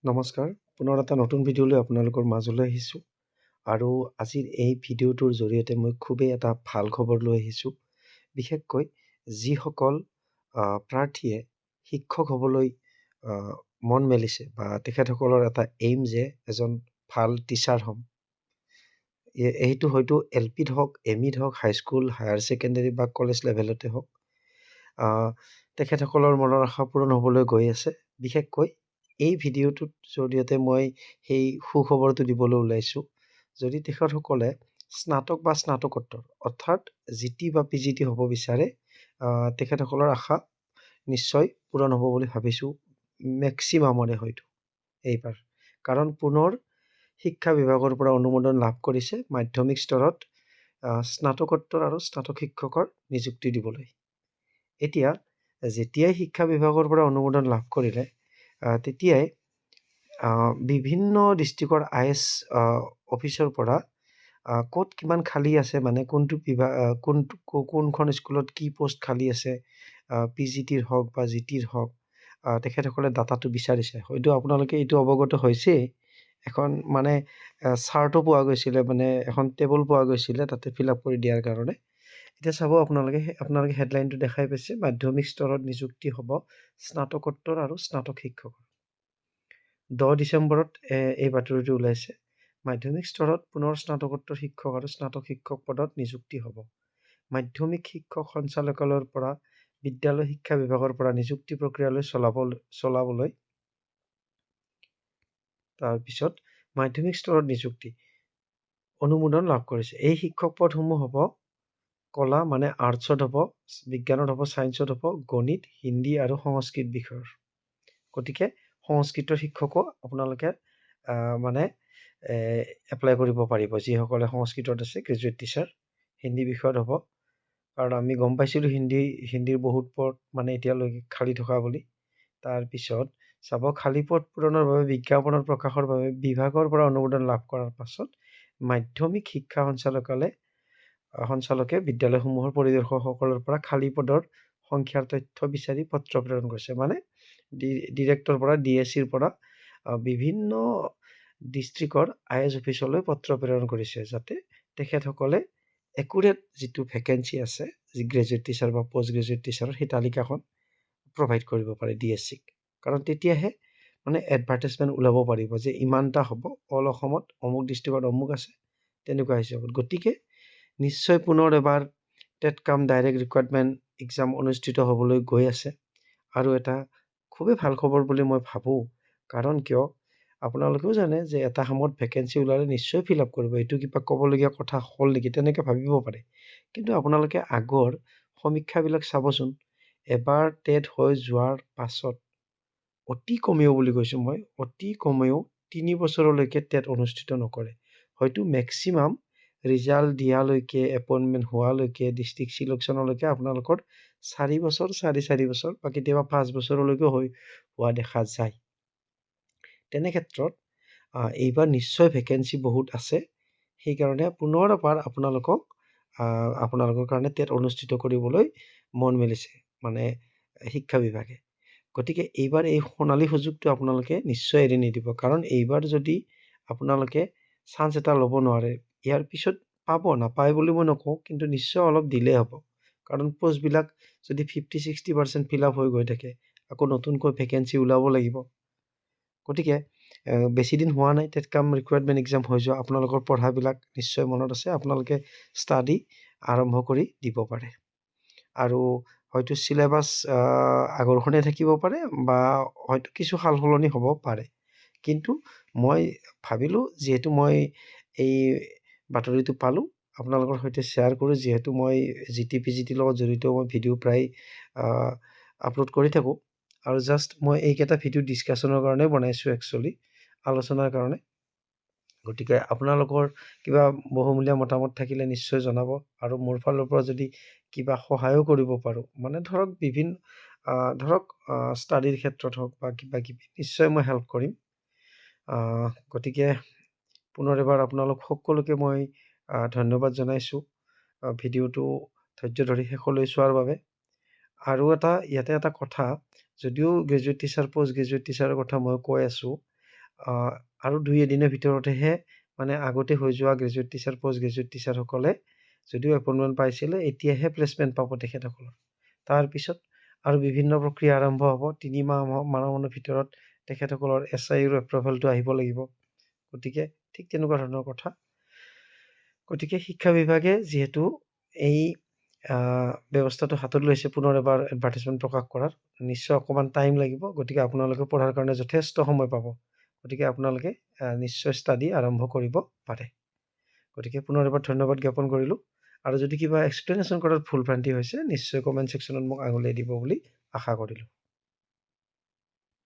নমস্কাৰ, পুনৰ এটা নতুন ভিডিঅ'লৈ আপোনালোকৰ মাজলৈ আহিছোঁ আৰু আজিৰ এই ভিডিঅ'টোৰ জৰিয়তে মই খুবেই এটা ভাল খবৰ লৈ আহিছোঁ। বিশেষকৈ যিসকল প্ৰাৰ্থীয়ে শিক্ষক হ'বলৈ মন মেলিছে বা তেখেতসকলৰ এটা এইম যে এজন ভাল টিচাৰ হ'ম। এইটো হয়তো LPত হওক, MEত হওক, হাইস্কুল, হায়াৰ ছেকেণ্ডেৰী বা কলেজ লেভেলতে হওক। তেখেতসকলৰ মনৰ আশা পূৰণ হ'বলৈ গৈ আছে। বিশেষকৈ এই ভিডিঅ'টোৰ জৰিয়তে মই সেই সুখবৰটো দিবলৈ ওলাইছোঁ। যদি তেখেতসকলে স্নাতক বা স্নাতকোত্তৰ অৰ্থাৎ GT বা PGT হ'ব বিচাৰে, তেখেতসকলৰ আশা নিশ্চয় পূৰণ হ'ব বুলি ভাবিছোঁ, মেক্সিমামৰে হয়তো এইবাৰ। কাৰণ পুনৰ শিক্ষা বিভাগৰ পৰা অনুমোদন লাভ কৰিছে মাধ্যমিক স্তৰত স্নাতকোত্তৰ আৰু স্নাতক শিক্ষকৰ নিযুক্তি দিবলৈ। এতিয়া যেতিয়াই শিক্ষা বিভাগৰ পৰা অনুমোদন লাভ কৰিলে, তেতিয়াই বিভিন্ন ডিষ্ট্ৰিক্টৰ IS অফিচৰ পৰা ক'ত কিমান খালী আছে, মানে কোনটো বিভাগ কোনখন স্কুলত কি পোষ্ট খালী আছে, PGTৰ হওক বা GTৰ হওক, তেখেতসকলে ডাটাটো বিচাৰিছে। হয়তো আপোনালোকে এইটো অৱগত হৈছেই। এখন মানে চাৰ্টো পোৱা গৈছিলে, মানে এখন টেবুল পোৱা গৈছিলে তাতে ফিল আপ কৰি দিয়াৰ কাৰণে। এতিয়া চাব আপোনালোকে হেডলাইনটো দেখাই পাইছে, মাধ্যমিক স্তৰত নিযুক্তি হ'ব স্নাতকোত্তৰ আৰু স্নাতক শিক্ষকৰ। 10 ডিচেম্বৰত এই বাতৰিটো ওলাইছে। মাধ্যমিক স্তৰত পুনৰ স্নাতকোত্তৰ শিক্ষক আৰু স্নাতক শিক্ষক পদত নিযুক্তি হ'ব। মাধ্যমিক শিক্ষক সঞ্চালকালয়ৰ পৰা বিদ্যালয় শিক্ষা বিভাগৰ পৰা নিযুক্তি প্ৰক্ৰিয়ালৈ চলাবলৈ তাৰপিছত মাধ্যমিক স্তৰত নিযুক্তি অনুমোদন লাভ কৰিছে। এই শিক্ষক পদসমূহ হ'ব কলা মানে আৰ্টছত হ'ব, বিজ্ঞানত হ'ব, ছায়েন্সত হ'ব, গণিত, হিন্দী আৰু সংস্কৃত বিষয়ৰ। গতিকে সংস্কৃতৰ শিক্ষকো আপোনালোকে মানে এপ্লাই কৰিব পাৰিব, যিসকলে সংস্কৃতত আছে গ্ৰেজুৱেট টিচাৰ। হিন্দী বিষয়ত হ'ব, কাৰণ আমি গম পাইছিলোঁ হিন্দীৰ বহুত পদ মানে এতিয়ালৈকে খালী থকা বুলি। তাৰপিছত চাব, খালী পদ পূৰণৰ বাবে বিজ্ঞাপনৰ প্ৰকাশৰ বাবে বিভাগৰ পৰা অনুমোদন লাভ কৰাৰ পাছত মাধ্যমিক শিক্ষা সঞ্চালকে বিদ্যালয়সমূহৰ পৰিদৰ্শকসকলৰ পৰা খালী পদৰ সংখ্যাৰ তথ্য বিচাৰি পত্ৰ প্ৰেৰণ কৰিছে। মানে ডিৰেক্টৰ পৰা DSCৰ পৰা বিভিন্ন ডিষ্ট্ৰিক্টৰ IS অফিচলৈ পত্ৰ প্ৰেৰণ কৰিছে, যাতে তেখেতসকলে একুৰেট যিটো ভেকেঞ্চি আছে, যি গ্ৰেজুৱেট টিচাৰ বা পষ্ট গ্ৰেজুৱেট টিচাৰৰ, সেই তালিকাখন প্ৰভাইড কৰিব পাৰে DSCক। কাৰণ তেতিয়াহে মানে এডভাৰ্টাইজমেণ্ট ওলাব পাৰিব যে ইমানটা হ'ব, অল অসমত অমুক ডিষ্ট্ৰিক্টত অমুক আছে, তেনেকুৱা হিচাপত। গতিকে নিশ্চয় পুনৰ এবাৰ টেট কাম ডাইৰেক্ট ৰিক্ৰুইটমেণ্ট এক্সাম অনুষ্ঠিত হ'বলৈ গৈ আছে। আৰু এটা খুবেই ভাল খবৰ বুলি মই ভাবোঁ। কাৰণ কিয়, আপোনালোকেও জানে যে এটা সময়ত ভেকেঞ্চি ওলালে নিশ্চয় ফিল আপ কৰিব। এইটো কিবা ক'বলগীয়া কথা হ'ল নেকি, তেনেকৈ ভাবিব পাৰে। কিন্তু আপোনালোকে আগৰ সমীক্ষাবিলাক চাবচোন। এবাৰ টেট হৈ যোৱাৰ পাছত অতি কমেও বুলি কৈছোঁ মই, অতি কমেও 3 বছৰলৈকে টেট অনুষ্ঠিত নকৰে। হয়তো মেক্সিমাম ৰিজাল্ট দিয়ালৈকে, এপইণ্টমেণ্ট হোৱালৈকে, ডিষ্ট্ৰিক্ট ছিলেকশ্যনলৈকে আপোনালোকৰ 4 বছৰ, 4.5 বছৰ বা কেতিয়াবা 5 বছৰলৈকে হোৱা দেখা যায়। তেনে ক্ষেত্ৰত এইবাৰ নিশ্চয় ভেকেঞ্চি বহুত আছে। সেইকাৰণে পুনৰ এবাৰ আপোনালোকৰ কাৰণে টেট অনুষ্ঠিত কৰিবলৈ মন মেলিছে মানে শিক্ষা বিভাগে। গতিকে এইবাৰ এই সোণালী সুযোগটো আপোনালোকে নিশ্চয় এৰি নিদিব। কাৰণ এইবাৰ যদি আপোনালোকে চান্স এটা ল'ব নোৱাৰে, ইয়াৰ পিছত পাব, নাপায় বুলি মই নকওঁ, কিন্তু নিশ্চয় অলপ ডিলে হ'ব। কাৰণ পোষ্টবিলাক যদি 50-60% ফিল আপ হৈ গৈ থাকে, আকৌ নতুনকৈ ভেকেঞ্চি ওলাব লাগিব। গতিকে বেছিদিন হোৱা নাই টেট কাম ৰিক্ৰুইটমেণ্ট এক্সাম হৈ যোৱা। আপোনালোকৰ পঢ়াবিলাক নিশ্চয় মনত আছে, আপোনালোকে ষ্টাডি আৰম্ভ কৰি দিব পাৰে। আৰু হয়তো চিলেবাছ আগৰখনেই থাকিব পাৰে বা হয়তো কিছু সাল সলনি হ'ব পাৰে। কিন্তু মই ভাবিলোঁ, যিহেতু মই এই বাতৰিটো পালোঁ, আপোনালোকৰ সৈতে শ্বেয়াৰ কৰোঁ। যিহেতু মই GT PGTৰ লগত জড়িত, মই ভিডিঅ' প্ৰায় আপলোড কৰি থাকোঁ। আৰু জাষ্ট মই এইকেইটা ভিডিঅ' ডিছকাশ্যনৰ কাৰণে বনাইছোঁ, একচুৱেলি আলোচনাৰ কাৰণে। গতিকে আপোনালোকৰ কিবা বহুমূলীয়া মতামত থাকিলে নিশ্চয় জনাব। আৰু মোৰ ফালৰ পৰা যদি কিবা সহায়ো কৰিব পাৰোঁ, মানে ধৰক ধৰক ষ্টাডিৰ ক্ষেত্ৰত হওক বা কিবা কিবি, নিশ্চয় মই হেল্প কৰিম। গতিকে পুনৰ এবাৰ আপোনালোক সকলোকে মই ধন্যবাদ জনাইছোঁ ভিডিঅ'টো ধৈৰ্য ধৰি শেষলৈ চোৱাৰ বাবে। আৰু ইয়াতে এটা কথা, যদিও গ্ৰেজুৱেট টিচাৰ, পষ্ট গ্ৰেজুৱেট টিচাৰৰ কথা মই কৈ আছোঁ, আৰু 2 এদিনৰ ভিতৰতেহে মানে আগতে হৈ যোৱা গ্ৰেজুৱেট টিচাৰ পোষ্ট গ্ৰেজুৱেট টিচাৰসকলে যদিও এপইণ্টমেণ্ট পাইছিলে এতিয়াহে প্লেচমেণ্ট পাব তেখেতসকলৰ। তাৰপিছত আৰু বিভিন্ন প্ৰক্ৰিয়া আৰম্ভ হ'ব 3 মাহৰ ভিতৰত তেখেতসকলৰ SIৰ এপ্ৰুভেলটো আহিব লাগিব। গতিকে ঠিক তেনেকুৱা ধৰণৰ কথা। গতিকে শিক্ষা বিভাগে যিহেতু এই ব্যৱস্থাটো হাতত লৈছে পুনৰ এবাৰ এডভাৰ্টাইজমেণ্ট প্ৰকাশ কৰাৰ নিশ্চয় অকণমান টাইম লাগিব। গতিকে আপোনালোকে পঢ়াৰ কাৰণে যথেষ্ট সময় পাব। গতিকে আপোনালোকে নিশ্চয় ষ্টাডি আৰম্ভ কৰিব পাৰে। গতিকে পুনৰ এবাৰ ধন্যবাদ জ্ঞাপন কৰিলোঁ। আৰু যদি কিবা এক্সপ্লেনেশ্যন কৰাত ভুল ভ্ৰান্তি হৈছে নিশ্চয় কমেণ্ট ছেকশ্যনত মোক আঙুলিয়াই দিব বুলি আশা কৰিলোঁ।